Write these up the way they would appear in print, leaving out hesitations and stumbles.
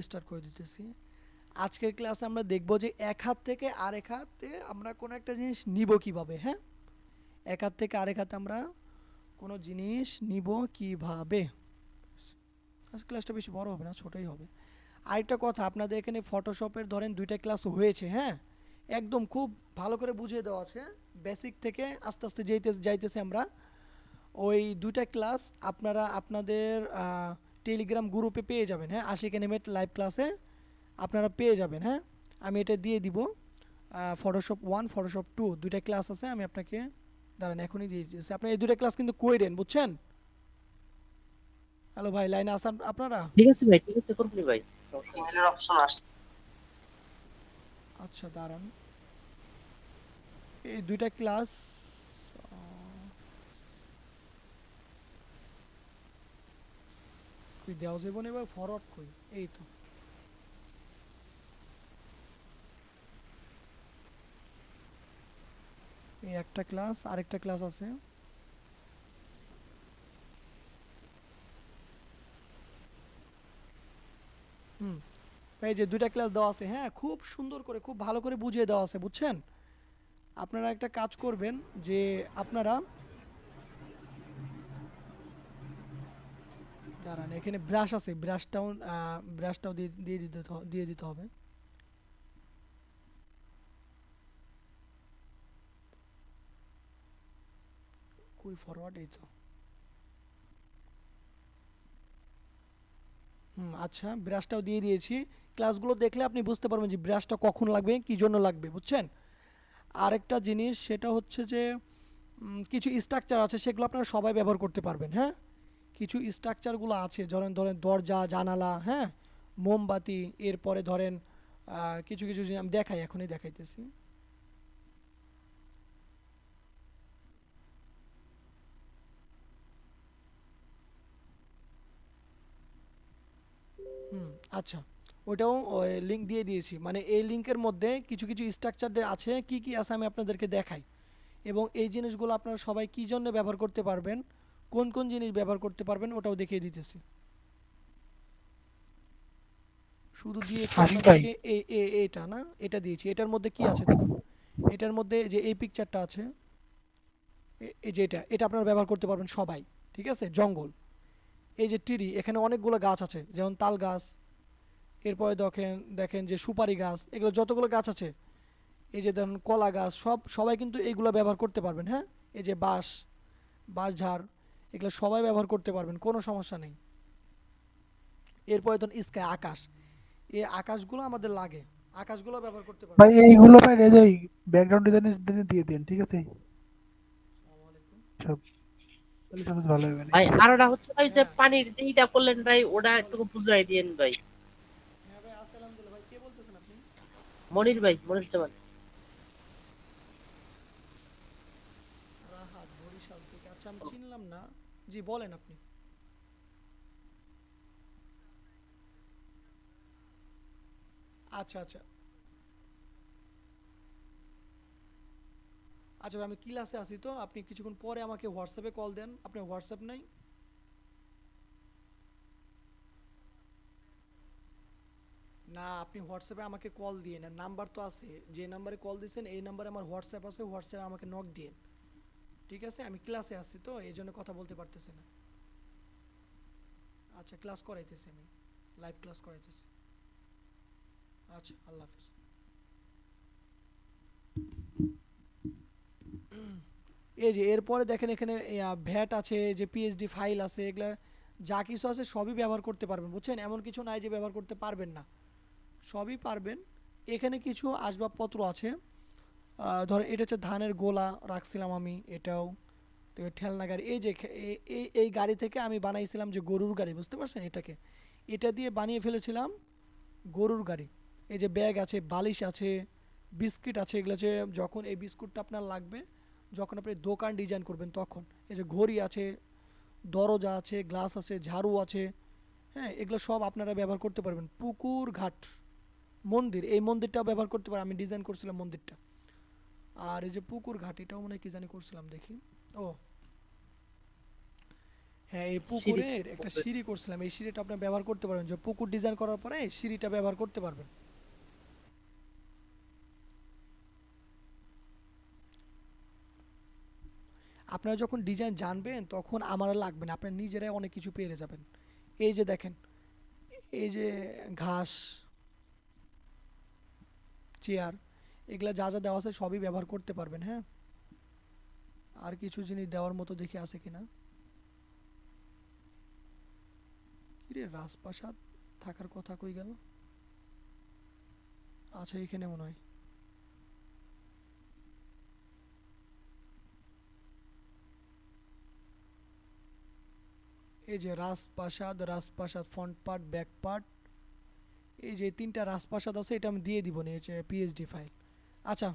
Start করে দিতেছি। আজকের ক্লাসে আমরা দেখব যে এক হাত থেকে আরেক হাতে আমরা কোনো একটা জিনিস নিব কিভাবে। হ্যাঁ, এক হাত থেকে আরেক হাতে আমরা কোনো জিনিস নিব কিভাবে। আজকে ক্লাসটা বেশি বড় হবে না, ছোটই হবে। আরেকটা কথা, আপনাদের এখানে ফটোশপের ধরেন দুইটা ক্লাস হয়েছে। হ্যাঁ, একদম খুব ভালো করে বুঝিয়ে দেওয়া আছে, বেসিক থেকে আস্তে আস্তে যাইতেছে আমরা। ওই দুইটা ক্লাস আপনারা আপনাদের টেলিগ্রাম গ্রুপে পেয়ে যাবেন। হ্যাঁ, আশিক অ্যানিমেট লাইভ ক্লাসে আপনারা পেয়ে যাবেন। হ্যাঁ, আমি এটা দিয়ে দিব। ফটোশপ 1 ফটোশপ 2 দুইটা ক্লাস আছে, আমি আপনাকে দাঁড়ান এখনই দিয়ে দিচ্ছি। আপনি এই দুইটা ক্লাস কিন্তু কইরেন, বুঝছেন? হ্যালো ভাই, লাইনে আছেন আপনারা? ঠিক আছে ভাই, ঠিক আছে, করবি ভাই। ইমেলের অপশন আসছে। আচ্ছা দাঁড়ান, এই দুইটা ক্লাস কই দেওয়া যাবে না, এবার ফরওয়ার্ড কই, এই তো। এই একটা ক্লাস, আরেকটা ক্লাস আছে। হুম, এই যে দুইটা ক্লাস দেওয়া আছে। হ্যাঁ, খুব সুন্দর করে খুব ভালো করে বুঝিয়ে দেওয়া আছে, বুঝছেন? আপনারা একটা কাজ করবেন যে আপনারা দাঁড়ান, এখানে ব্রাশ আছে, ব্রাশটাও দিয়ে দিতে হবে। কই ফরওয়ার্ড, এই তো। আচ্ছা, ব্রাশটাও দিয়ে দিয়েছি। ক্লাসগুলো দেখলে আপনি বুঝতে পারবেন যে ব্রাশটা কখন লাগবে, কি জন্য লাগবে, বুঝছেন? আরেকটা জিনিস সেটা হচ্ছে যে কিছু স্ট্রাকচার আছে, সেগুলো আপনারা সবাই ব্যবহার করতে পারবেন। হ্যাঁ, কিছু ধরেন ধরেন দরজা, জানালা, হ্যাঁ, মোমবাতি, এরপরে ধরেন কিছু কিছু জিনিস আমি দেখাই, এখনই দেখাইতেছি। হুম, আচ্ছা, ওইটাও লিঙ্ক দিয়ে দিয়েছি। মানে এই লিঙ্কের মধ্যে কিছু কিছু স্ট্রাকচার আছে, কি কি আছে আমি আপনাদেরকে দেখাই। এবং এই জিনিসগুলো আপনারা সবাই কি জন্য ব্যবহার করতে পারবেন, কোন কোন জিনিস ব্যবহার করতে পারবেন, ওটাও দেখিয়ে দিতেছি। শুধু দিয়েছি আশিক ভাই, আপনাদেরকে এইটা না, এটা দিয়েছি। এটার মধ্যে কি আছে দেখুন, এটার মধ্যে যে এই পিকচারটা আছে, এই যে এটা আপনারা ব্যবহার করতে পারবেন সবাই। ঠিক আছে, জঙ্গল, এই যে টিরি, এখানে অনেকগুলো গাছ আছে, যেমন তাল গাছ, এরপরে দেখেন দেখেন যে সুপারি গাছ, এগুলো যতগুলো গাছ আছে, এই যে ধরুন কলা গাছ, সবাই কিন্তু এইগুলো ব্যবহার করতে পারবেন। হ্যাঁ, এই যে বাঁশঝাড়, এগুলো সবাই ব্যবহার করতে পারবেন, কোনো সমস্যা নেই। এরপরে ধরুন স্কাই, আকাশ, এই আকাশগুলো আমাদের লাগে, আকাশগুলো ব্যবহার করতে ভাই পারবেন। এইগুলো ভাই রেজাই ব্যাকগ্রাউন্ড ডিজাইনে দিয়ে দেন, ঠিক আছে? আসসালামু আলাইকুম। সব তাহলে সব ভালো হবে না। ভাই আরোটা হচ্ছে ভাই যে হ্যাঁ, পানির যে ইটা করলেন ভাই, ওটা আসসালামু একটু আলাইকুম। বুঝাই দিয়েন ভাই। হ্যাঁ ভাই, আছে আলহামদুলিল্লাহ। ভাই কে বলতেছেন আপনি? মনির ভাই, মনির জামান। রাহাত, বরিশাল থেকে। আচ্ছা, আমি চিনলাম না। জি বলেন আপনি। আচ্ছা আচ্ছা আচ্ছা ভাই, আমি ক্লাসে আছি, তো আপনি কিছুক্ষণ পরে আমাকে হোয়াটসঅ্যাপে কল দেন। আপনার হোয়াটসঅ্যাপ নাই? না, আপনি হোয়াটসঅ্যাপে আমাকে কল দিয়ে নেন, নাম্বার তো আছে। যে নাম্বারে কল দিয়েছেন এই নাম্বারে আমার হোয়াটসঅ্যাপ আছে, হোয়াটসঅ্যাপে আমাকে নক দিয়ে। ঠিক আছে, আমি ক্লাসে আছি তো এই জন্য কথা বলতে পারতেছি না। আচ্ছা, ক্লাস করাইতেছি আমি, লাইভ ক্লাস করাইতেছি। আচ্ছা, আল্লাহ হাফিজ। এই যে এরপরে দেখেন এখানে ভ্যাট আছে, যে পিএইচডি ফাইল আছে, এগুলা যা কিছু আছে সবই ব্যবহার করতে পারবেন, বুঝছেন? এমন কিছু নাই যে ব্যবহার করতে পারবেন না, সবই পারবেন। এখানে কিছু আসবাবপত্র আছে। ধর এটা হচ্ছে ধানের গোলা রাখছিলাম আমি, এটাও। তো ঠেলনা গাড়ি, এই যে এই গাড়ি থেকে আমি বানাইছিলাম যে গরুর গাড়ি, বুঝতে পারছেন? এটা দিয়ে বানিয়ে ফেলেছিলাম গরুর গাড়ি। এই যে ব্যাগ আছে, বালিশ আছে, বিস্কিট আছে, এগুলো হচ্ছে যখন এই বিস্কুটটা আপনার লাগবে, যখন আপনি দোকান ডিজাইন করবেন তখন। এই যে ঘড়ি আছে, দরজা আছে, গ্লাস আছে, ঝাড়ু আছে। হ্যাঁ, এগুলো সব আপনারা ব্যবহার করতে পারবেন। পুকুর ঘাট, মন্দির, এই মন্দিরটাও ব্যবহার করতে পারেন, আমি ডিজাইন করছিলাম মন্দিরটা। আর এই যে পুকুর ঘাট, এটাও মনে হয় কি জানি করছিলাম, দেখি। ও, হ্যাঁ, এই সিঁড়ি পুকুরের একটা পুকুরে। সিঁড়ি করছিলাম, এই সিঁড়িটা আপনি ব্যবহার করতে পারবেন, যে পুকুর ডিজাইন করার পরে এই সিঁড়িটা ব্যবহার করতে পারবেন। আপনারা যখন ডিজাইন জানবেন তখন আমার আর লাগবে না, আপনারা নিজেরাই অনেক কিছু পেরে যাবেন। এই যে দেখেন, এই যে ঘাস, চেয়ার, এগুলা যা যা দেওয়া আছে সবই ব্যবহার করতে পারবেন। হ্যাঁ, আর কিছু জিনিস দেওয়ার মতো দেখি আছে কিনা। কিরে, রাজপ্রাসাদ থাকার কথা কই গেল? আচ্ছা, এখানে মনে হয়। এই যে রাজপ্রাসাদ, রাজপ্রাসাদ ফ্রন্ট পার্ট, ব্যাক পার্ট, এই যে তিনটা রাজপ্রাসাদ আছে, এটা আমি দিয়ে দিব না, এই যে পিএইচডি ফাইল। আচ্ছা,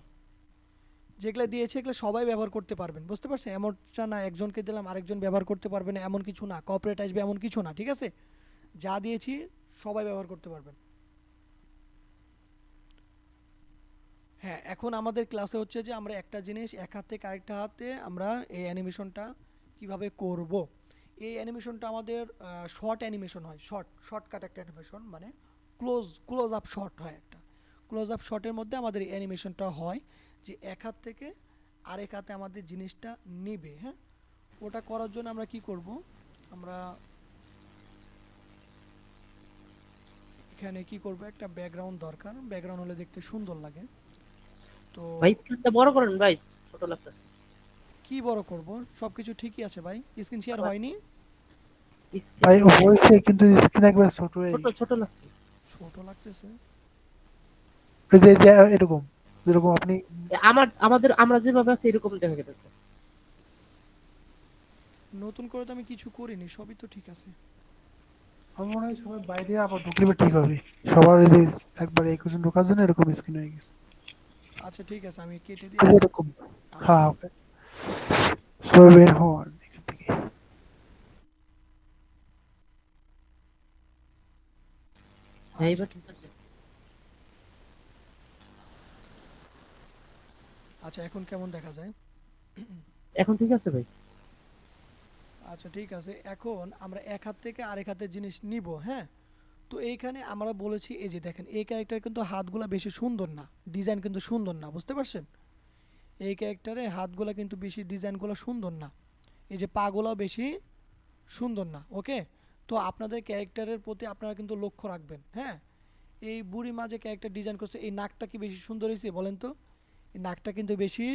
যেগুলো দিয়েছে এগুলো সবাই ব্যবহার করতে পারবেন, বুঝতে পারছেন? এমনটা না একজনকে দিলাম আরেকজন ব্যবহার করতে পারবে না, এমন কিছু না, কর্পোরেট আসবে এমন কিছু না, ঠিক আছে? যা দিয়েছি সবাই ব্যবহার করতে পারবেন। হ্যাঁ, এখন আমাদের ক্লাসে হচ্ছে যে আমরা একটা জিনিস এক হাত থেকে আরেকটা হাতে আমরা এই অ্যানিমেশনটা কিভাবে করব। এই অ্যানিমেশনটা আমাদের শর্ট অ্যানিমেশন হয়, শর্টকাট একটা অ্যানিমেশন, মানে ক্লোজ আপ শট হয় একটা। ক্লোজ আপ শটের মধ্যে আমাদের এই অ্যানিমেশনটা হয়, যে এক হাত থেকে আরেক হাতে আমাদের জিনিসটা নিবে। হ্যাঁ, ওটা করার জন্য আমরা কি করব, আমরা এখানে কি করব, একটা ব্যাকগ্রাউন্ড দরকার, ব্যাকগ্রাউন্ড হলে দেখতে সুন্দর লাগে। তো ভাই স্ক্রিনটা বড় করেন ভাই, ছোট লাগতেছে। কি বড় করব, সবকিছু ঠিকই আছে ভাই, স্ক্রিন শেয়ার আবার হয়নি। স্ক্রিন ভাই হয়েছে, কিন্তু স্ক্রিন একবার ছোট হয়ে ছোট গেছে। ছোট লাগছে। ছোট লাগতেছে। ওই যে এরকম, যেরকম আপনি। আমরা যেভাবে আছি এরকম দেখা গেছে। নতুন করে তো আমি কিছু করিনি, সবই তো ঠিক আছে। আমার মনে হয় সবাই বাইরে আবার ঢুকলে ঠিক হবে। সবার ওই যে একবার 21 জন ঢোকার জন্য এরকম স্ক্রিন হয়ে গেছে। আচ্ছা ঠিক আছে, আমি কেটে দিয়ে ওই যে আবার এরকম। আবার হ্যাঁ, দিব। সবাই বের হন এখান থেকে। হ্যাঁ আচ্ছা এবার ঠিক ঠিক আছে। আছে। আচ্ছা, এখন কেমন দেখা যায়? এখন ঠিক আছে ভাই। আচ্ছা ঠিক আছে, এখন আমরা এক হাত থেকে আরেক হাতের জিনিস নিব। হ্যাঁ, তো এইখানে আমরা বলেছি, এই যে দেখেন এই ক্যারেক্টার কিন্তু হাতগুলা বেশি সুন্দর না, ডিজাইন কিন্তু সুন্দর না, বুঝতে পারছেন? এই ক্যারেক্টারে হাতগুলা কিন্তু বেশি, ডিজাইনগুলো সুন্দর না, এই যে পাগুলাও বেশি সুন্দর না। ওকে, তো আপনাদের ক্যারেক্টারের প্রতি আপনারা কিন্তু লক্ষ্য রাখবেন। হ্যাঁ, এই বুড়ি মা যে ক্যারেক্টার ডিজাইন করছে, এই নাকটা কি বেশি সুন্দর হয়েছে বলেন তো? এই নাকটা কিন্তু বেশি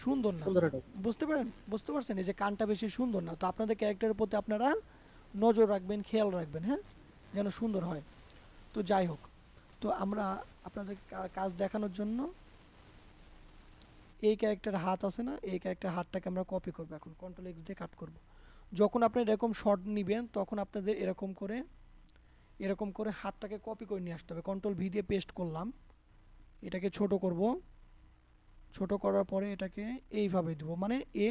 সুন্দর না, সুন্দর একটা। বুঝতে পারছেন? এই যে কানটা বেশি সুন্দর না, তো আপনাদের ক্যারেক্টারের প্রতি আপনারা নজর রাখবেন, খেয়াল রাখবেন। হ্যাঁ, যেন সুন্দর হয়। তো যাই হোক, তো আমরা আপনাদের কাজ দেখানোর জন্য এই ক্যারেক্টার হাত আছে না, এই ক্যারেক্টার হাতটাকে আমরা কপি করব, এখন কন্ট্রোল এক্স দিয়ে কাট করব। যখন আপনি এরকম শর্ট নেবেন তখন আপনাদের এরকম করে হাতটাকে কপি করে নিয়ে আসতে হবে। কন্ট্রোল ভি দিয়ে পেস্ট করলাম, এটাকে ছোট করব, ছোট করার পরে এটাকে এইভাবে দেব, মানে এ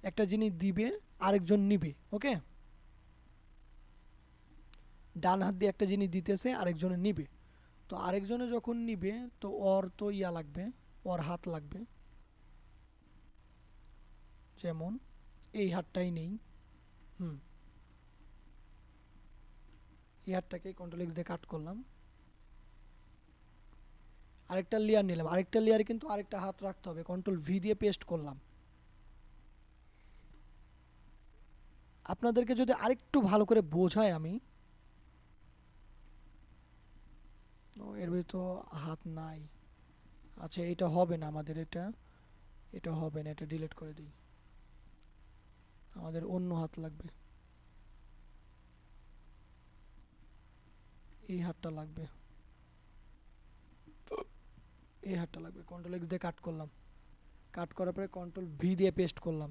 একটা জিনিস দিবে, আরেকজন নিবে। ওকে, ডান হাত দিয়ে একটা জিনিস দিতেছে, আরেকজনে নিবে। তো আরেকজনে যখন নিবে, তো ওর তো ইয়া লাগবে, ওর হাত লাগবে, যেমন এই হাতটাই নেই। হুম, এই হাতটাকে কন্ট্রোল এক্স দিয়ে কাট করলাম, আরেকটা লেয়ার নিলাম, আরেকটা লেয়ারে কিন্তু আরেকটা হাত রাখতে হবে, কন্ট্রোল ভি দিয়ে পেস্ট করলাম। আপনাদেরকে যদি আরেকটু ভালো করে বোঝাই আমি, ও এর ভিতরে তো হাত নাই। আচ্ছা, এটা হবে না আমাদের, এটা হবে না, এটা ডিলিট করে দিই, আমাদের অন্য হাত লাগবে, এই হাতটা লাগবে, এই হাতটা লাগবে। কন্ট্রোল এক্স দিয়ে কাট করলাম, কাট করার পরে কন্ট্রোল ভি দিয়ে পেস্ট করলাম,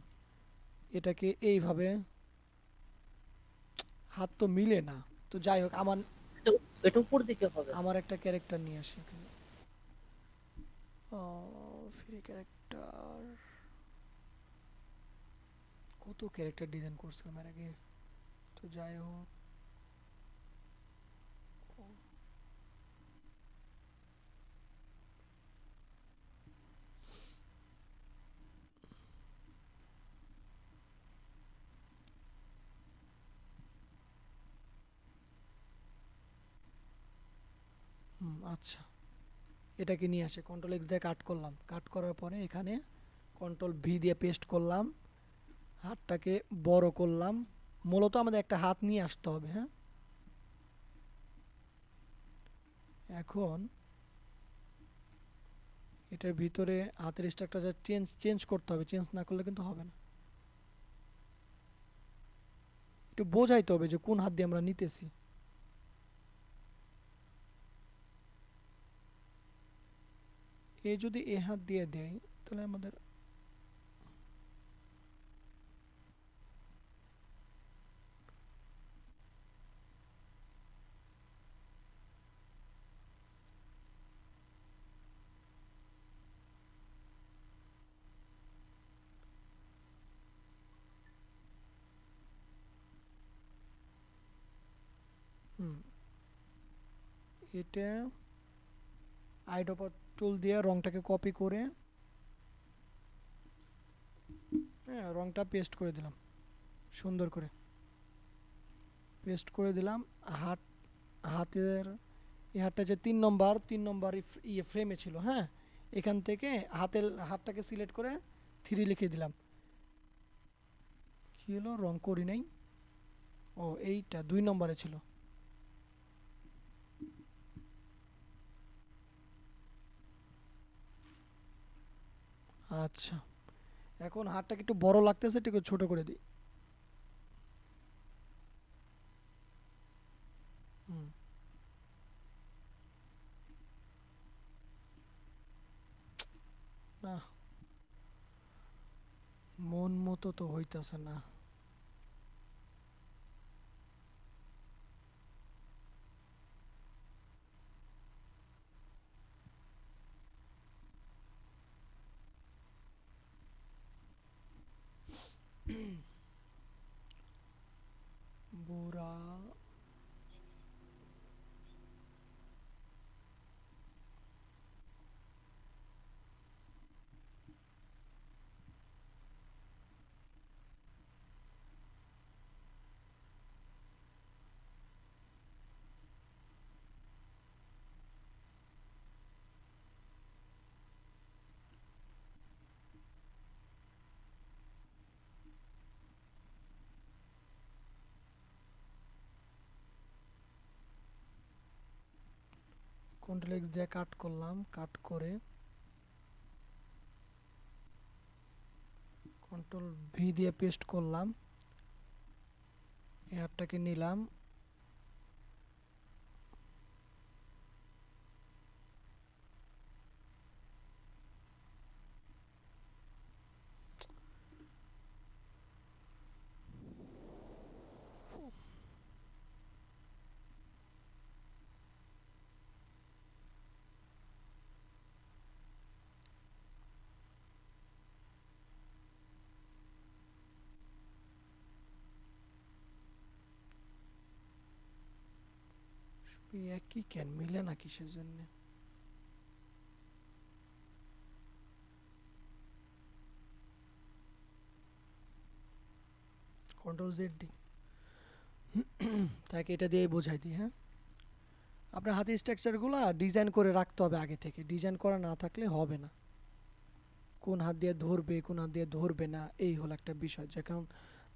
এটাকে এইভাবে, হাত তো মিলে না। তো যাই হোক, আমার এটা এটা উপর দিকে হবে। আমার একটা ক্যারেক্টার নিয়ে আসি এখানে। ফ্রি ক্যারেক্টার, কত ক্যারেক্টার ডিজাইন করছিলাম এর আগে। তো যাই হোক, আচ্ছা, এটাকে নিয়ে আসে কন্ট্রোল এক্স দিয়ে কাট করলাম, কাট করার পরে এখানে কন্ট্রোল ভি দিয়ে পেস্ট করলাম, হাতটাকে বড় করলাম। মূলত আমাদের একটা হাত নিয়ে আসতে হবে, হ্যাঁ। এখন এটার ভিতরে হাতের স্ট্রাকচার চেঞ্জ চেঞ্জ করতে হবে, চেঞ্জ না করলে কিন্তু হবে না। একটু বোঝাইতে হবে যে কোন হাত দিয়ে আমরা নিতেছি। এ যদি এ হাত দিয়ে দেয় তাহলে আমাদের হুম এটা আইডোপা টুল দিয়ে রংটাকে কপি করে, হ্যাঁ, রংটা পেস্ট করে দিলাম সুন্দর করে, পেস্ট করে দিলাম। হাত, হাতের এই হাতটা যে 3 নম্বর ইয়ে ফ্রেমে ছিল, হ্যাঁ, এখান থেকে হাতটাকে সিলেক্ট করে 3 লিখে দিলাম। কি হলো, রং করি নাই, ও এইটা 2 নম্বরে ছিল। আচ্ছা, এখন হাতটাকে একটু বড় লাগতেছে, একটু ছোট করে দিই। হুম, না, মন মতো তো হইতাছে না। বুড়া, কন্ট্রোল এক্স দিয়ে কাট করলাম, কাট করে কন্ট্রোল ভি দিয়ে পেস্ট করলাম, এই হাতটাকে নিলাম। একই কেন মিলে না কিসের জন্য? কন্ট্রোল জেড দি, তাকে এটা দিয়ে বোঝাই দিই, হ্যাঁ। আপনার হাতের স্ট্রাকচারগুলো ডিজাইন করে রাখতে হবে আগে থেকে, ডিজাইন করা না থাকলে হবে না। কোন হাত দিয়ে ধরবে, কোন হাত দিয়ে ধরবে না, এই হলো একটা বিষয়। যখন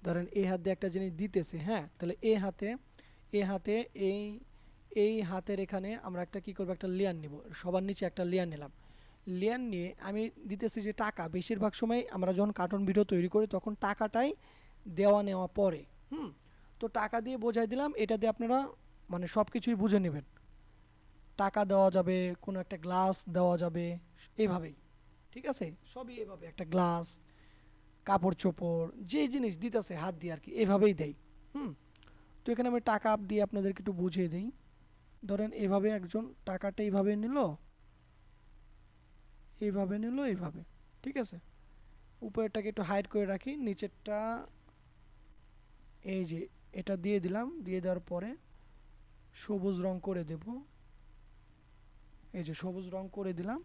ধরেন এই হাত দিয়ে একটা জিনিস দিতেছে, হ্যাঁ, তাহলে এ হাতে এই এই হাতের এখানে আমরা একটা কি করবো, একটা লেয়ার নিব, সবার নিচে একটা লেয়ার নিলাম। লেয়ার নিয়ে আমি দিতেছি যে টাকা, বেশিরভাগ সময় আমরা যখন কার্টুন ভিডিও তৈরি করি তখন টাকাটাই দেওয়া নেওয়া পরে। হুম, তো টাকা দিয়ে বোঝাই দিলাম, এটা দিয়ে আপনারা মানে সব কিছুই বুঝে নেবেন। টাকা দেওয়া যাবে, কোনো একটা গ্লাস দেওয়া যাবে, এইভাবেই, ঠিক আছে, সবই এভাবে, একটা গ্লাস, কাপড় চোপড়, যে জিনিস দিতেছে হাত দিয়ে আর কি, এভাবেই দেয়। হুম, তো এখানে আমি টাকা দিয়ে আপনাদেরকে একটু বুঝিয়ে দিই। ধরেন এভাবে একজন টাকাটা এইভাবে নিল, এইভাবে নিল, এইভাবে, ঠিক আছে। উপরেরটাকে একটু হাইড করে রাখি, নিচেরটা এই যে এটা দিয়ে দিলাম, দিয়ে দেওয়ার পরে সবুজ রং করে দেব, এই যে সবুজ রং করে দিলাম,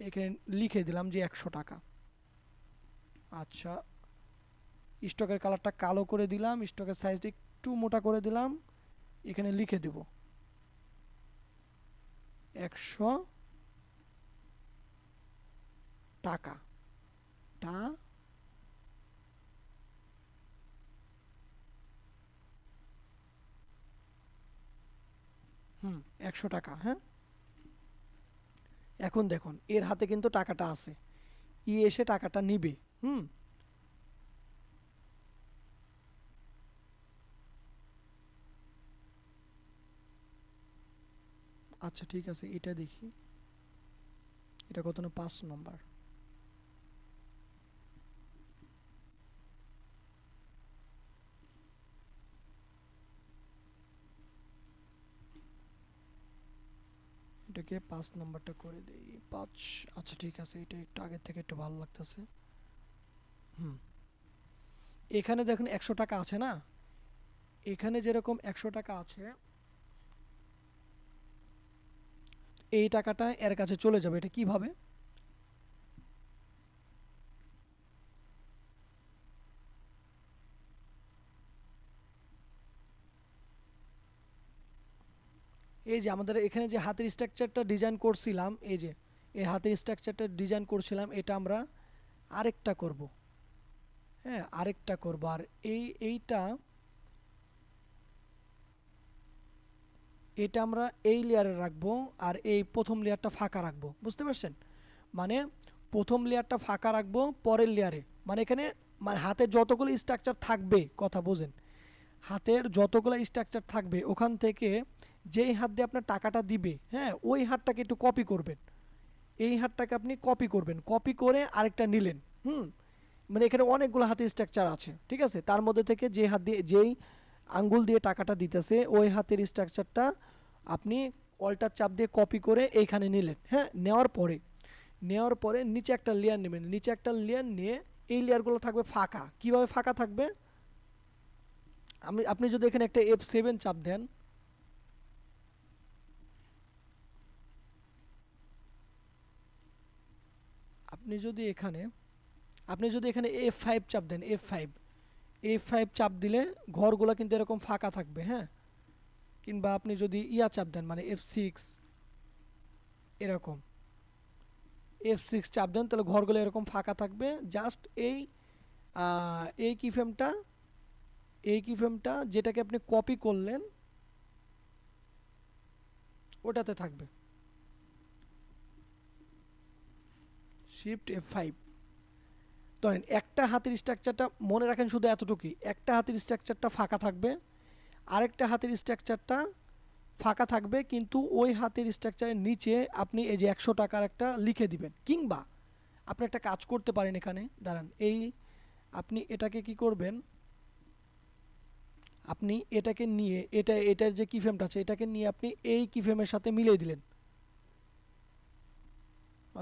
এখানে লিখে দিলাম যে 100 টাকা। আচ্ছা, স্টকের কালারটা কালো করে দিলাম, স্টকের সাইজটা একটু মোটা করে দিলাম, এখানে লিখে দেব 100 টাকা টা 100 টাকা। হ্যাঁ, এখন দেখুন এর হাতে কিন্তু টাকাটা আছে, এসে টাকাটা নিবে। হুম, আচ্ছা ঠিক আছে, এটা দেখি এটা কত না, 5 নম্বর। এটাকে 5 নাম্বারটা করে দেই 5। আচ্ছা ঠিক আছে, এটা একটু আগের থেকে একটু ভালো লাগতেছে। হুম, এখানে দেখুন 100 টাকা আছে না, এখানে যেরকম 100 টাকা আছে, এই টাকাটা এর কাছে চলে যাবে। এটা কিভাবে? এই যে আমাদের এখানে যে হাতের স্ট্রাকচারটা ডিজাইন করছিলাম, এই যে এই হাতের স্ট্রাকচারটা ডিজাইন করছিলাম, এটা আমরা আরেকটা করব। হ্যাঁ, আরেকটা করব। আর এইটা এটা আমরা এই লেয়ারে রাখবো, আর এই প্রথম লেয়ারটা ফাঁকা রাখবো। বুঝতে পারছেন? মানে প্রথম লেয়ারটা ফাঁকা রাখবো পরের লেয়ারে, মানে এখানে মানে হাতের যতগুলো স্ট্রাকচার থাকবে, কথা বোঝেন, হাতের যতগুলো স্ট্রাকচার থাকবে ওখান থেকে যেই হাত দিয়ে আপনার টাকাটা দিবে, হ্যাঁ, ওই হাতটাকে একটু কপি করবেন। এই হাতটাকে আপনি কপি করবেন, কপি করে আরেকটা নিলেন। মানে এখানে অনেকগুলো হাতের স্ট্রাকচার আছে, ঠিক আছে, তার মধ্যে থেকে যে হাত দিয়ে যেই আঙ্গুল দিয়ে টাকাটা দিতেছে ওই হাতের স্ট্রাকচারটা আপনি অল্টার চাপ দিয়ে কপি করে এইখানে নিলেন। হ্যাঁ, নেওয়ার পরে নিচে একটা লেয়ার নেবেন, নিচে একটা লেয়ার নিয়ে এই লেয়ারগুলো থাকবে ফাঁকা। কিভাবে ফাঁকা থাকবে? আপনি যদি এখানে একটা F7 চাপ দেন, আপনি যদি এখানে F5 চাপ দেন, F5 চাপ দিলে ঘরগুলো কিন্তু এরকম ফাঁকা থাকবে। হ্যাঁ, কিংবা আপনি যদি চাপ দেন, মানে F6, এরকম F6 চাপ দেন, তাহলে ঘরগুলো এরকম ফাঁকা থাকবে। জাস্ট এই কিফ্রেমটা যেটাকে আপনি কপি করলেন ওটাতে থাকবে। শিফট F5 ধরেন, একটা হাতের স্ট্রাকচারটা মনে রাখেন, শুধু এতটুকুই, একটা হাতের স্ট্রাকচারটা ফাঁকা থাকবে, আরেকটা হাতের স্ট্রাকচারটা ফাঁকা থাকবে, কিন্তু ওই হাতের স্ট্রাকচারের নিচে আপনি এই যে 100 টাকার একটা লিখে দিবেন। কিংবা আপনি একটা কাজ করতে পারেন, এখানে দাঁড়ান, আপনি এটাকে কি করবেন, আপনি এটাকে নিয়ে এটার যে কিফ্রেমটা আছে এটাকে নিয়ে আপনি এই কিফ্রেমের সাথে মিলিয়ে দিলেন।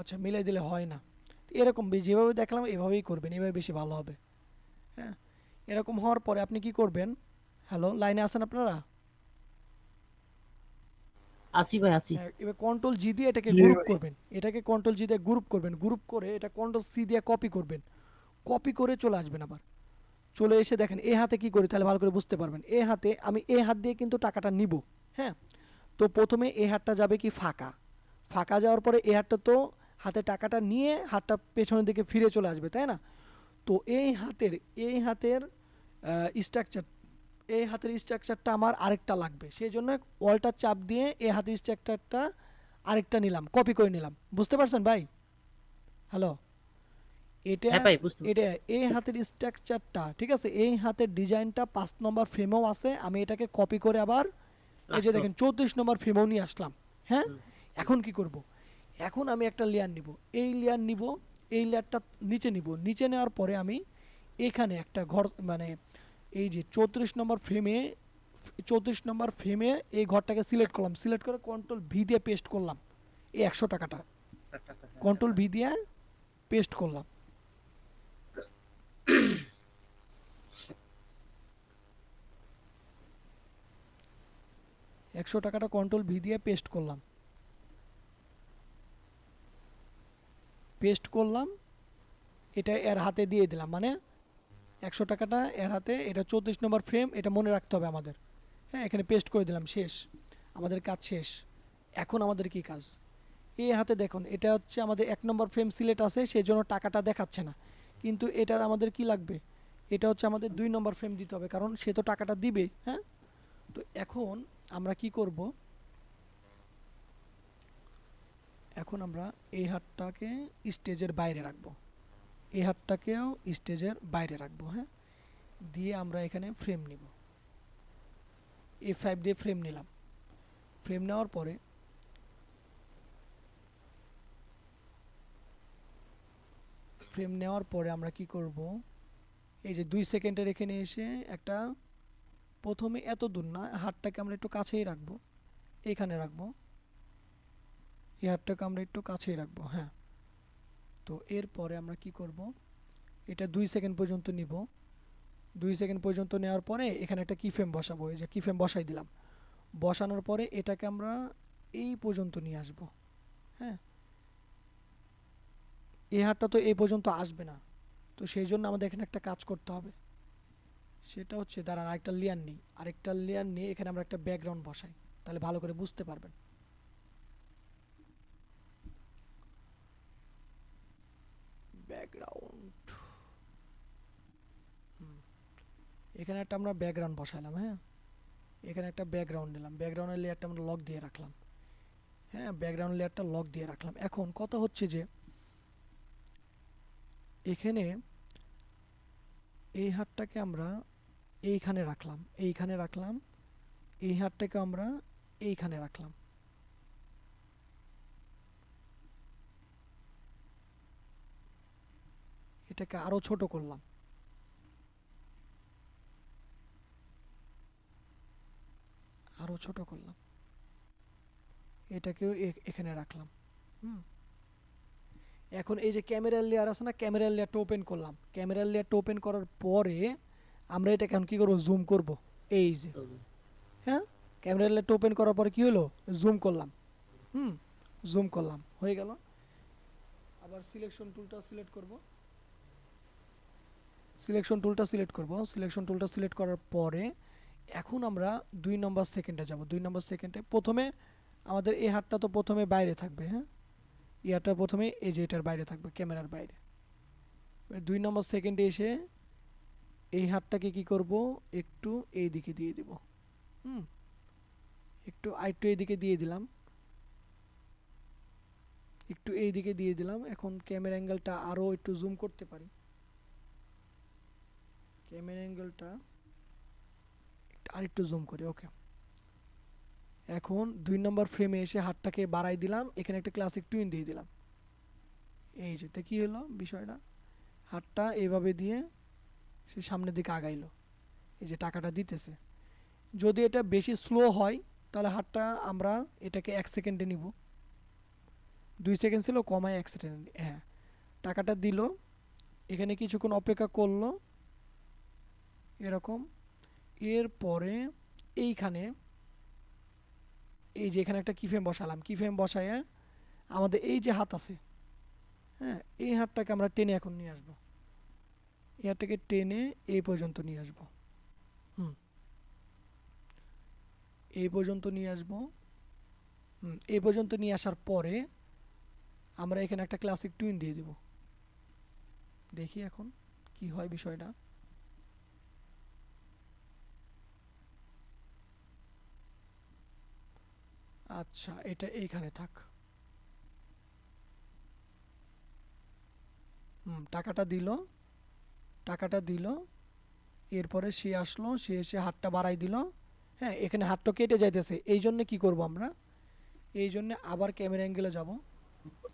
আচ্ছা, মিলিয়ে দিলে হয় না, এরকম যেভাবে দেখলাম এভাবেই করবেন, এভাবে বেশি ভালো হবে। হ্যাঁ, এরকম হওয়ার পরে আপনি কি করবেন, হ্যালো, লাইনে আছেন আপনারা? আসি ভাই, আসি। হ্যাঁ, এবার কন্ট্রোল জি দিয়ে এটাকে জি গ্রুপ ভাই। করবেন, এটাকে কন্ট্রোল জি দিয়ে গ্রুপ করবেন, গ্রুপ করে এটা কন্ট্রোল সি দিয়ে কপি করবেন, কপি করে চলে আসবেন। আবার চলে এসে দেখেন এই হাতে কি করি, তাহলে ভালো করে বুঝতে পারবেন। এই হাতে আমি এই হাত দিয়ে কিন্তু টাকাটা নিব। হ্যাঁ, তো প্রথমে এই হাতটা যাবে কি ফাঁকা, ফাঁকা যাওয়ার পরে এই হাতটা তো হাতে টাকাটা নিয়ে হাতটা পেছনের দিকে ফিরে চলে আসবে, তাই না? তো এই হাতের স্ট্রাকচার এই হাতের স্ট্রাকচারটা আমার আরেকটা লাগবে, সেই জন্য অল্টার চাপ দিয়ে এই হাতের স্ট্রাকচারটা আরেকটা নিলাম, কপি করে নিলাম। বুঝতে পারছেন ভাই? হ্যালো, এটা হ্যাঁ ভাই, বুঝতে এটা পারছি। এই হাতের স্ট্রাকচারটা, ঠিক আছে, এই হাতের ডিজাইনটা 5 নম্বর ফ্রেমেও আছে, আমি এটাকে কপি করে আবার এই যে আস্তে দেখেন আস্তে। 34 নম্বর ফ্রেমেও নিয়ে আসলাম। হ্যাঁ, হুম, এখন কি করব, এখন আমি একটা লেয়ার নিব, এই লেয়ারটা নিচে নিব, নিচে নেওয়ার পরে আমি এখানে একটা ঘর, মানে এই যে 34 নম্বর ফ্রেমে এই ঘরটাকে সিলেক্ট করলাম, সিলেক্ট করে কন্ট্রোল ভি দিয়ে পেস্ট করলাম এই 100 টাকাটা, কন্ট্রোল ভি দিয়ে পেস্ট করলাম। 100 টাকাটা কন্ট্রোল ভি দিয়ে পেস্ট করলাম, এটা এর হাতে দিয়ে দিলাম, মানে 100 টাকাটা এর হাতে, এটা 34 নম্বর ফ্রেম, এটা মনে রাখতে হবে আমাদের। হ্যাঁ, এখানে পেস্ট করে দিলাম, শেষ, আমাদের কাজ শেষ। এখন আমাদের কি কাজ, এই হাতে দেখুন এটা হচ্ছে আমাদের 1 নম্বর ফ্রেম সিলেক্ট আছে, সেই জন্য টাকাটা দেখাচ্ছে না, কিন্তু এটা আমাদের কি লাগবে, এটা হচ্ছে আমাদের 2 নম্বর ফ্রেম দিতে হবে, কারণ সে তো টাকাটা দিবে। হ্যাঁ, তো এখন আমরা কি করব, এখন আমরা এই হাতটাকে স্টেজের বাইরে রাখবো, এই হাতটাকেও স্টেজের বাইরে রাখবো। হ্যাঁ, দিয়ে আমরা এখানে ফ্রেম নিব, A5 দিয়ে ফ্রেম নিলাম। ফ্রেম নেওয়ার পরে আমরা কি করব, এই যে 2 সেকেন্ডের এখানে এসে একটা, প্রথমে এত দূর না, হাতটাকে আমরা একটু কাছেই রাখবো, এইখানে রাখবো, এই হাতটাকে আমরা একটু কাছেই রাখবো। হ্যাঁ, তো এরপরে আমরা কি করব, এটা 2 সেকেন্ড পর্যন্ত নিব। 2 সেকেন্ড পর্যন্ত নেওয়ার পরে এখানে একটা কি ফ্রেম বসাবো, এই যে কি ফ্রেম বসাই দিলাম। বসানোর পরে এটাকে আমরা এই পর্যন্ত নিয়ে আসব। হ্যাঁ, এই হাতটা তো এই পর্যন্ত আসবে না, তো সেই জন্য আমাদের এখানে একটা কাজ করতে হবে, সেটা হচ্ছে দাঁড়ান আরেকটা লেয়ার নিয়ে এখানে আমরা একটা ব্যাকগ্রাউন্ড বসাই, তাহলে ভালো করে বুঝতে পারবেন। ব্যাকগ্রাউন্ড, এখানে একটা আমরা ব্যাকগ্রাউন্ড বসাইলাম। হ্যাঁ, এখানে একটা ব্যাকগ্রাউন্ড নিলাম, ব্যাকগ্রাউন্ডের লেয়ারটা আমরা লক দিয়ে রাখলাম। হ্যাঁ, ব্যাকগ্রাউন্ড লেয়ারটা লক দিয়ে রাখলাম। এখন কথা হচ্ছে যে এখানে এই হাতটাকে আমরা এইখানে রাখলাম, এই হাতটাকে আমরা এইখানে রাখলাম। এটাকে আরো ছোট করলাম, এটাকেও এখানে রাখলাম। হুম, এখন এই যে ক্যামেরার লেয়ার আছে না, ক্যামেরার লেয়ারটা ওপেন করলাম, ক্যামেরার লেয়ারটা ওপেন করার পরে আমরা এটাকে এখন কি করব, জুম করব। এই যে, হ্যাঁ, ক্যামেরার লেয়ারটা ওপেন করার পরে কি হলো, জুম করলাম। হুম, জুম করলাম, হয়ে গেল। আবার সিলেকশন টুলটা সিলেক্ট করব, সিলেকশন টুলটা সিলেক্ট করার পরে এখন আমরা 2 নম্বর সেকেন্ডে যাব। 2 নম্বর সেকেন্ডে প্রথমে আমাদের এই হাতটা তো প্রথমে বাইরে থাকবে। হ্যাঁ, এই হাতটা প্রথমে এই যে এটার বাইরে থাকবে, ক্যামেরার বাইরে। 2 নম্বর সেকেন্ডে এসে এই হাতটাকে কি করব, একটু এই দিকে দিয়ে দিব। হুম, একটু এইদিকে দিয়ে দিলাম, এখন ক্যামেরা অ্যাঙ্গেলটা আরো একটু জুম করতে পারি, ক্যামেরা অ্যাঙ্গেলটা আরেকটু জুম করি। ওকে, এখন 2 নম্বর ফ্রেমে এসে হাতটাকে বাড়াই দিলাম, এখানে একটা ক্লাসিক টুইন দিয়ে দিলাম। এই যে তে কি হলো বিষয়টা, হাতটা এইভাবে দিয়ে সে সামনের দিকে আগাইলো, এই যে টাকাটা দিতেছে। যদি এটা বেশি স্লো হয় তাহলে হাতটা আমরা এটাকে 1 সেকেন্ডে নিব, 2 সেকেন্ড ছিল, কমায় 1 সেকেন্ড। হ্যাঁ, টাকাটা দিল, এখানে কিছুক্ষণ অপেক্ষা করলো এরকম। এরপরে এইখানে এই যে এখানে একটা কিফ্রেম বসালাম, কিফ্রেম বসায় আমাদের এই যে হাত আছে, হ্যাঁ, এই হাতটাকে আমরা টেনে এখন নিয়ে আসবো, এই হাতটাকে টেনে এই পর্যন্ত নিয়ে আসবো। হুম, এই পর্যন্ত নিয়ে আসবো। এই পর্যন্ত নিয়ে আসার পরে আমরা এখানে একটা ক্লাসিক টুইন দিয়ে দেব, দেখি এখন কি হয় বিষয়টা। আচ্ছা, এটা এইখানে থাক। টাকাটা দিল, এরপরে সে আসলো, সে এসে হাতটা বাড়াই দিল। হ্যাঁ, এখানে হাতটা কেটে যাইতেছে, এই জন্য কি করব আমরা, এই জন্য আবার ক্যামেরা অ্যাঙ্গেলে যাব,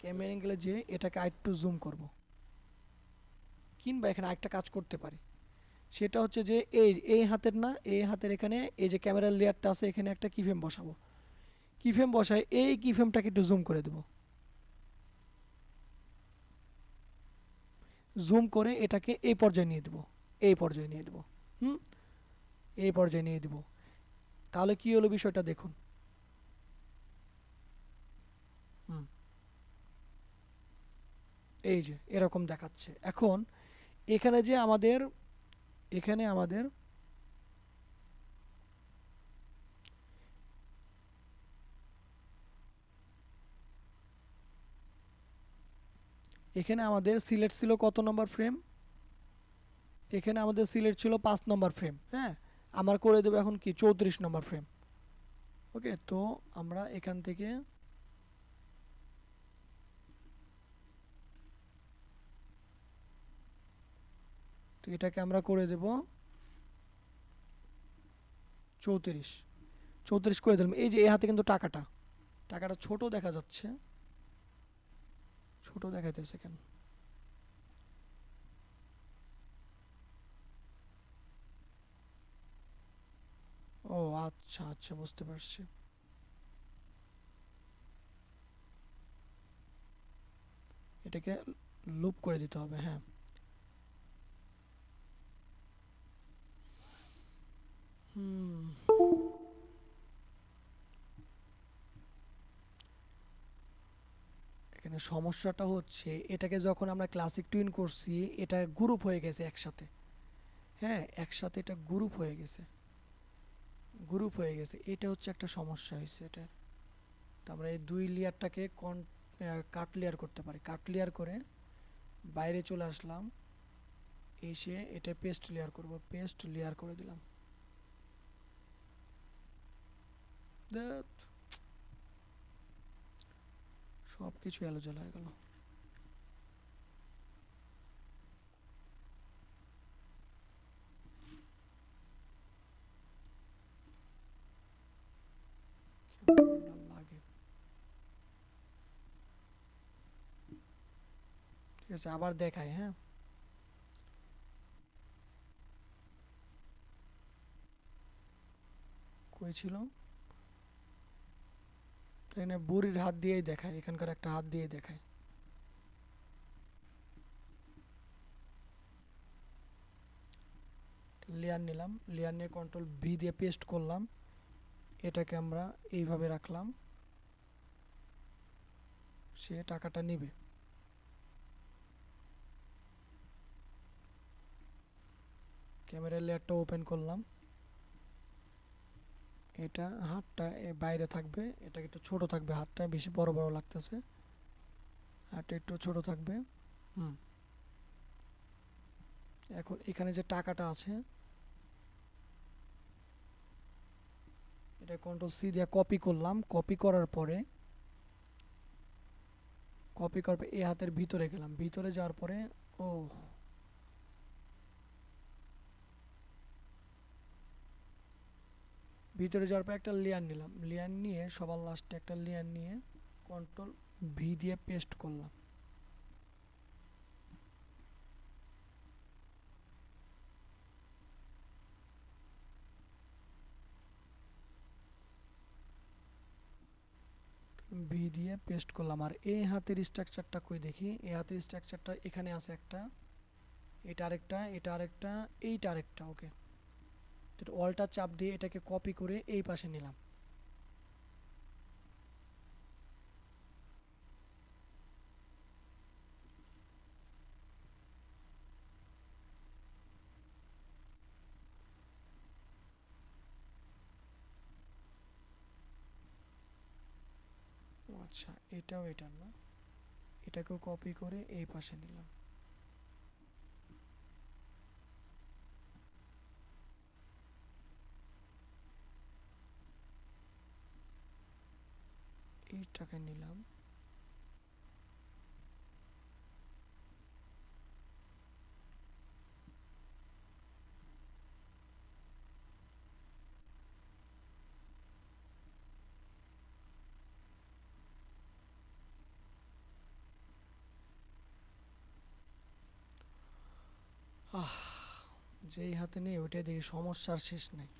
ক্যামেরা অ্যাঙ্গেলে যেয়ে এটাকে আরেকটু জুম করব, কিংবা এখানে আরেকটা কাজ করতে পারি, সেটা হচ্ছে যে এই হাতের না, এই হাতের এখানে এই যে ক্যামেরার লেয়ারটা আছে, এখানে একটা কিফ্রেম বসাবো, কিফ্রেম বসায় এই কিফ্রেমটাকে একটু জুম করে দেব, জুম করে এটাকে এই পর্যায়ে নিয়ে দেব, এই পর্যায়ে নিয়ে দেব। হুম, এই পর্যায়ে নিয়ে দেব, তাহলে কি হলো বিষয়টা দেখুন। হুম, এই যে এরকম দেখাচ্ছে। এখন এখানে যে আমাদের, এখানে আমাদের এখানে আমাদের সিলেক্ট ছিল কত নম্বর ফ্রেম, এখানে আমাদের সিলেক্ট ছিল 5 নম্বর ফ্রেম। হ্যাঁ, আমার করে দেবো এখন কি 34 নম্বর ফ্রেম। ওকে, তো আমরা এখান থেকে তো এটাকে আমরা করে দেব 34। 34 করে দিলাম। এই যে এই হাতে কিন্তু টাকাটা টাকাটা ছোট দেখা যাচ্ছে, ছোট দেখাইতেছে কেন? ও আচ্ছা আচ্ছা, বুঝতে পারছি। এটাকে লুপ করে দিতে হবে। হ্যাঁ, হুম, এখানে সমস্যাটা হচ্ছে এটাকে যখন আমরা ক্লাসিক টুইন করছি এটা গ্রুপ হয়ে গেছে একসাথে। হ্যাঁ, একসাথে এটা গ্রুপ হয়ে গেছে, গ্রুপ হয়ে গেছে, এটা হচ্ছে একটা সমস্যা হয়েছে এটার। তো আমরা এই দুই লেয়ারটাকে কাট লেয়ার করতে পারি। কাট লেয়ার করে বাইরে চলে আসলাম, এসে এটা পেস্ট লেয়ার করব, পেস্ট লেয়ার করে দিলাম। ধ্যাৎ, সব কিছু এলোজেলো হয়ে গেল। লাগে, ঠিক আছে, আবার দেখাই। হ্যাঁ, কই ছিল? এখানে বুড়ির হাত দিয়েই দেখায়, এখানকার একটা হাত দিয়ে দেখায়। লেয়ার নিলাম, লেয়ার নিয়ে কন্ট্রোল ভি দিয়ে পেস্ট করলাম, এটাকে আমরা এইভাবে রাখলাম, সে টাকাটা নিবে। ক্যামেরার লেয়ারটা ওপেন করলাম, এটা হাতটা বাইরে থাকবে, এটা একটু ছোট থাকবে, হাতটা বেশি বড় বড় লাগতেছে, হাতটা একটু ছোট থাকবে। হুম, এখন এখানে যে টাকাটা আছে এটা কন্ট্রোল সি দিয়ে কপি করলাম, কপি করার পরে এই হাতের ভিতরে গেলাম, ভিতরে যাওয়ার পরে ও ভিতরে যাওয়ার পর একটা লেয়ার নিলাম, লেয়ার নিয়ে সবার লাস্টে একটা লেয়ার নিয়ে কন্ট্রোল ভি দিয়ে পেস্ট করলাম। ভি দিয়ে পেস্ট করলাম। আর এই হাতের স্ট্রাকচারটা কই দেখি, এই হাতের স্ট্রাকচারটা এখানে আছে একটা, এটা আরেকটা, এটা আরেকটা, এইটা আরেকটা। ওকে, তো অলটা চাপ দিয়ে এটাকে কপি করে এই পাশে নিলাম। ও আচ্ছা, এটাও এটা না, এটাকেও কপি করে এই পাশে নিলাম। এইটাকে নিলাম। আহ, যেই হাতে নেই ওইটাই দেখি সমস্যার শেষ নেই।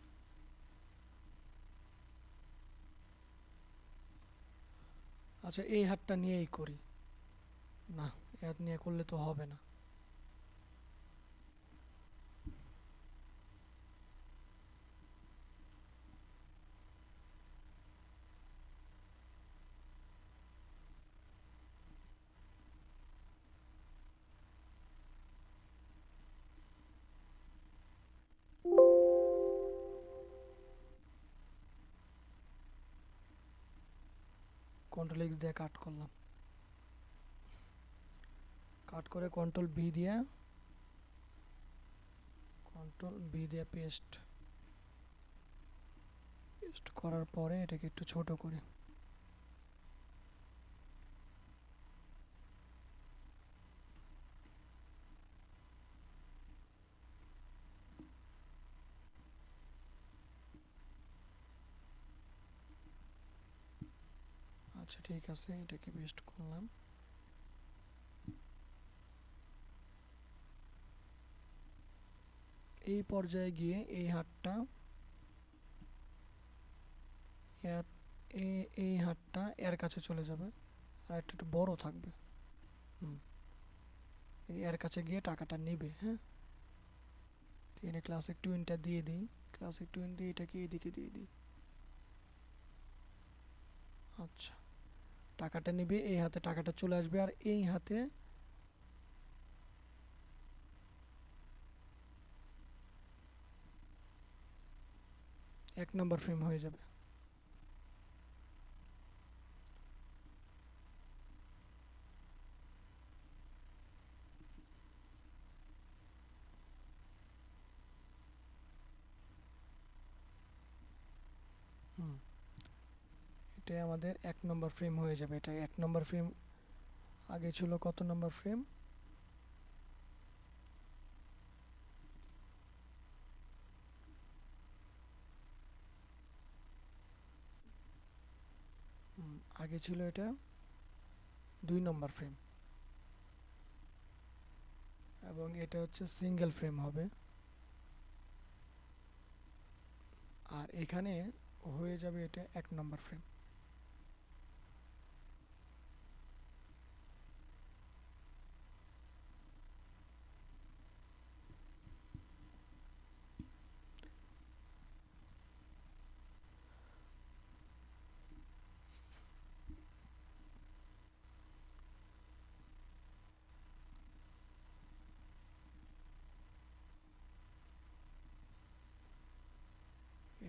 আচ্ছা, এই হাতটা নিয়েই করি। না, এই হাত নিয়ে করলে তো হবে না। কন্ট্রোল এক্স দিয়ে কাট করলাম। কাট করে কন্ট্রোল বি দিয়ে পেস্ট করার পরে এটাকে একটু ছোট করি। আচ্ছা ঠিক আছে, এটাকে পেস্ট করলাম। এই পর্যায়ে গিয়ে এই হাতটা এই হাতটা এর কাছে চলে যাবে, আর একটু বড় থাকবে। হুম, এর কাছে গিয়ে টাকাটা নেবে। হ্যাঁ, এখানে ক্লাসিক টুইনটা দিয়ে দিই, ক্লাসিক টুইন দিয়ে এটাকে এইদিকে দিয়ে দিই। আচ্ছা, টাকাটা নিবে, এই হাতে টাকাটা চলে আসবে, আর এই হাতে এক নম্বর ফ্রেম হয়ে যাবে। হুম, এটাই আমাদের এক নম্বর ফ্রেম হয়ে যাবে। এটা এক নম্বর ফ্রেম। আগে ছিল কত নম্বর ফ্রেম? আগে ছিল এটা 2 নম্বর ফ্রেম, এবং এটা হচ্ছে সিঙ্গেল ফ্রেম হবে। আর এখানে হয়ে যাবে এটা 1 নম্বর ফ্রেম।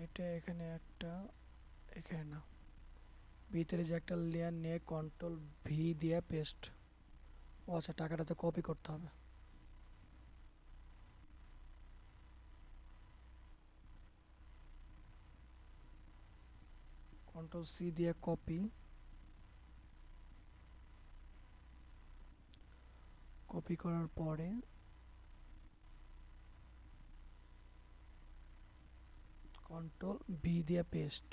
এটা এখানে একটা, এখানে না, ভিতরে যে একটা লেয়ার নিয়ে কন্ট্রোল দিয়ে পেস্ট। ও আচ্ছা, টাকাটা তো কপি করতে হবে। কন্ট্রোল দিয়ে কপি করার পরে কন্ট্রোল দিয়ে পেস্ট।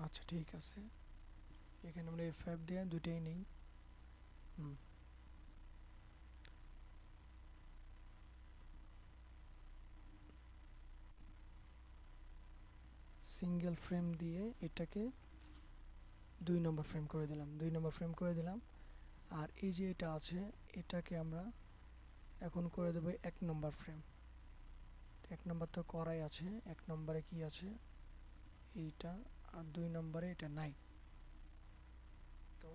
আচ্ছা ঠিক আছে, এখানে আমরা F5 দিয়ে দুইটাই নেই। হুম, সিঙ্গেল ফ্রেম দিয়ে এটাকে 2 নম্বর ফ্রেম করে দিলাম, 2 নম্বর ফ্রেম করে দিলাম। আর এই যে এটা আছে, এটাকে আমরা এখন করে দেবো 1 নম্বর ফ্রেম। 1 নম্বর তো করাই আছে, 1 নম্বরে কি আছে? এইটা। আর 2 নম্বরে এটা নাই। তো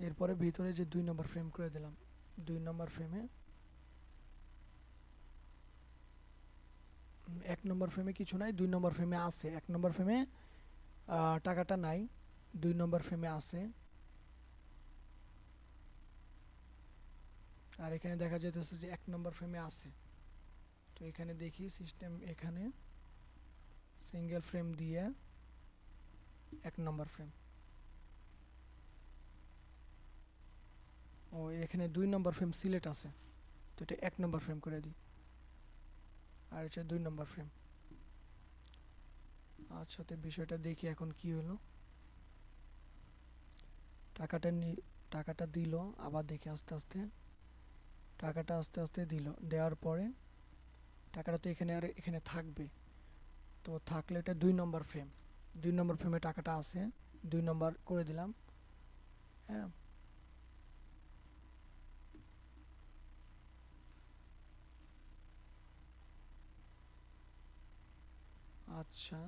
এরপরে ভিতরে যে 2 নম্বর ফ্রেম করে দিলাম, 2 নম্বর ফ্রেমে 1 নম্বর ফ্রেমে কিছু নাই, 2 নম্বর ফ্রেমে আছে। 1 নম্বর ফ্রেমে টাকাটা নাই, 2 নম্বর ফ্রেমে আছে। আর এখানে দেখা যেতেছে যে 1 নম্বর ফ্রেমে আছে। তো এখানে দেখি সিস্টেম, এখানে সিঙ্গেল ফ্রেম দিয়ে 1 নম্বর ফ্রেম। ও, এখানে 2 নম্বর ফ্রেম সিলেক্ট আছে, তো এটা 1 নম্বর ফ্রেম করে দিই। আর হচ্ছে 2 নম্বর ফ্রেম। আচ্ছা, তো বিষয়টা দেখি এখন কি হলো। টাকাটা টাকাটা দিল, আবার দেখি আস্তে আস্তে টাকাটা আস্তে আস্তে দিল, দেওয়ার পরে টাকাটা তো এখানে আর এখানে থাকবে, তো থাকলে এটা 2 নম্বর ফ্রেম, 2 নম্বর ফ্রেমে টাকাটা আছে, 2 নম্বর করে দিলাম। হ্যাঁ, আচ্ছা,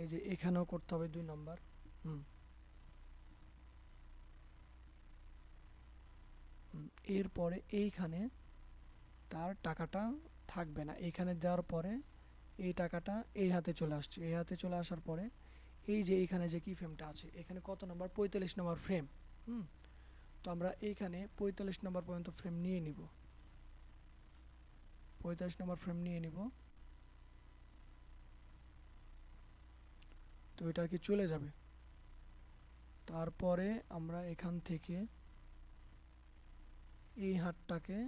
এই যে এখানেও করতে হবে 2 নম্বর। হুম এরপরে এইখানে তার টাকাটা থাকবে না, এইখানে দেওয়ার পরে এই টাকাটা এই হাতে চলে আসছে, এই হাতে চলে আসার পরে এই যে এইখানে যে কি ফ্রেমটা আছে, এখানে কত নম্বর, 45 নম্বর ফ্রেম। হুম তো আমরা এইখানে 45 নম্বর পর্যন্ত ফ্রেম নিয়ে নিব, 45 নম্বর ফ্রেম নিয়ে নিব। তো এটা আর কি চলে যাবে। তারপরে আমরা এখান থেকে এই হাতটাকে,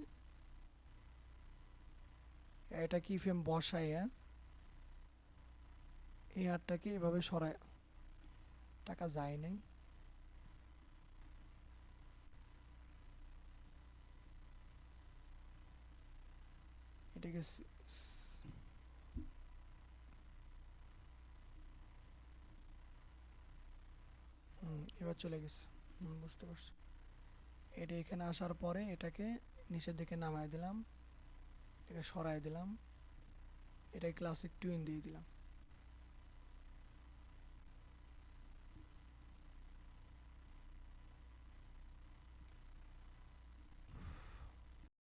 এটা কি ফ্রেম বসাইয়া এই হাতটাকে এভাবে সরায়, টাকা যায় নাই, এটাকে এবার চলে গেছে। বুঝতে পারছি। এটা এখানে আসার পরে এটাকে নিচের দিকে নামায় দিলাম, এটাকে সরায় দিলাম, এটাকে ক্লাসিক টুইন দিয়ে দিলাম।